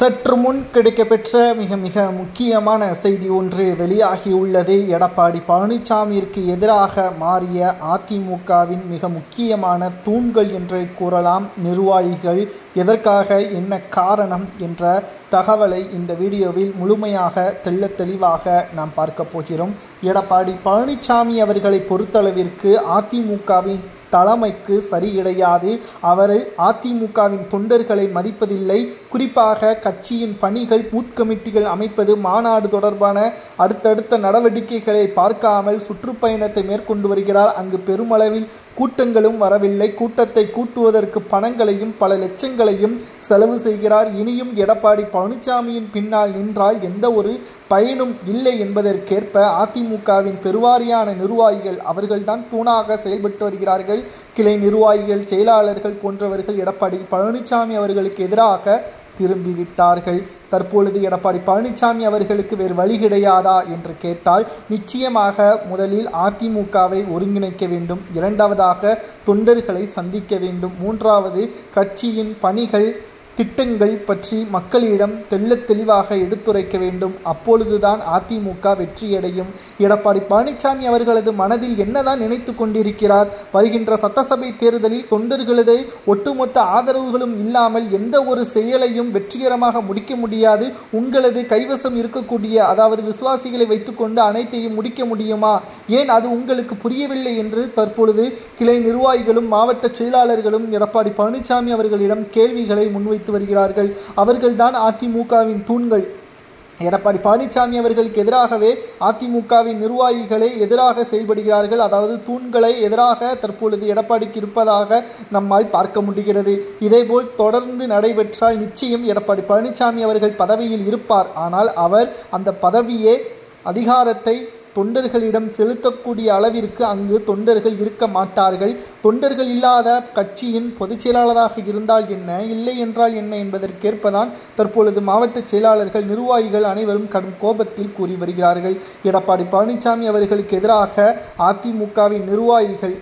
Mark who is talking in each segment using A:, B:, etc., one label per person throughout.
A: சற்று முன் கிடைக்கப்பெற்ற மிக மிக முக்கியமான செய்தி ஒன்று வெளியாகியுள்ளது. எடப்பாடி பழனிசாமியிற்கு எதிராக மாறிய அதிமுகவின் மிக முக்கியமான தூண்கள் என்றே கூறலாம் நிர்வாகிகள். எதற்காக, என்ன காரணம் என்ற தகவலை இந்த வீடியோவில் முழுமையாக தெளிவாக நாம் பார்க்க போகிறோம். எடப்பாடி பழனிசாமி அவர்களை பொறுத்தளவிற்கு அதிமுகவின் தலைமைக்கு சரி கிடையாது. அவர் அதிமுகவின் தொண்டர்களை மதிப்பதில்லை. குறிப்பாக கட்சியின் பணிகள், பூத் கமிட்டிகள் அமைப்பது, மாநாடு தொடர்பான அடுத்தடுத்த நடவடிக்கைகளை பார்க்காமல் சுற்றுப்பயணத்தை மேற்கொண்டு வருகிறார். அங்கு பெருமளவில் கூட்டங்களும் வரவில்லை. கூட்டத்தை கூட்டுவதற்கு பணங்களையும் பல லட்சங்களையும் செலவு செய்கிறார். இனியும் எடப்பாடி பழனிசாமியின் பின்னால் நின்றால் எந்த ஒரு பயனும் இல்லை என்பதற்கேற்ப அதிமுகவின் பெருவாரியான நிர்வாகிகள் அவர்கள்தான் தூணாக செயல்பட்டு வருகிறார்கள். கிளை நிர்வாகிகள், செயலாளர்கள் போன்றவர்கள் எடப்பாடி பழனிசாமி அவர்களுக்கு எதிராக திரும்பிவிட்டார்கள். தற்பொழுது எடப்பாடி பழனிசாமி அவர்களுக்கு வேறு வழி கிடையாதா என்று கேட்டால், நிச்சயமாக முதலில் அதிமுகவை ஒருங்கிணைக்க வேண்டும், இரண்டாவதாக தொண்டர்களை சந்திக்க வேண்டும், மூன்றாவது கட்சியின் பணிகள், திட்டங்கள் பற்றி மக்களிடம் தெளிவாக எடுத்துரைக்க வேண்டும். அப்பொழுதுதான் அதிமுக வெற்றியடையும். எடப்பாடி பழனிசாமி அவர்களது மனதில் என்னதான் நினைத்து கொண்டிருக்கிறார்? வருகின்ற சட்டசபை தேர்தலில் தொண்டர்களது ஒட்டுமொத்த ஆதரவுகளும் இல்லாமல் எந்த ஒரு செயலையும் வெற்றிகரமாக முடிக்க முடியாது. உங்களது கைவசம் இருக்கக்கூடிய, அதாவது விசுவாசிகளை வைத்துக்கொண்டு அனைத்தையும் முடிக்க முடியுமா? ஏன் அது உங்களுக்கு புரியவில்லை என்று தற்பொழுது கிளை நிர்வாகிகளும் மாவட்ட செயலாளர்களும் எடப்பாடி பழனிசாமி அவர்களிடம் கேள்விகளை முன்வைத்து வருகிறார்கள். அவர்கள்தான் அதிமுகவின் தூண்கள். எடப்பாடி பழனிசாமி அவர்களுக்கு எதிராகவே அதிமுகவின் நிர்வாகிகளே எதிராக செயல்படுகிறார்கள். அதாவது தூண்களை எதிராக தற்பொழுது எடப்பாடிக்கு இருப்பதாக நம்மால் பார்க்க முடிகிறது. இதேபோல் தொடர்ந்து நடைபெற்றால் நிச்சயம் எடப்பாடி பழனிசாமி அவர்கள் பதவியில் இருப்பார். ஆனால் அவர் அந்த பதவியே, அதிகாரத்தை தொண்டர்களிடம் செலுத்தக்கூடிய அளவிற்கு அங்கு தொண்டர்கள் இருக்க மாட்டார்கள். தொண்டர்கள் இல்லாத கட்சியின் பொதுச் செயலாளராக இருந்தால் என்ன, இல்லை என்றால் என்ன என்பதற்கேற்பதான் தற்பொழுது மாவட்ட செயலாளர்கள், நிர்வாகிகள் அனைவரும் கடும் கோபத்தில் கூறி வருகிறார்கள். எடப்பாடி பழனிசாமி அவர்களுக்கு எதிராக அதிமுகவின் நிர்வாகிகள்,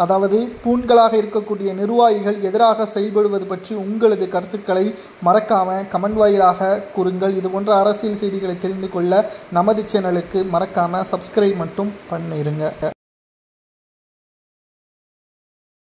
A: அதாவது தூண்களாக இருக்கக்கூடிய நிர்வாகிகள் எதிராக செயல்படுவது பற்றி உங்களது கருத்துக்களை மறக்காம கமெண்ட் வாயிலாக கூறுங்கள். இது போன்ற அரசியல் செய்திகளை தெரிந்து கொள்ள நமது சேனலுக்கு மறக்காம சப்ஸ்கிரைப் மட்டும் பண்ணிருங்க.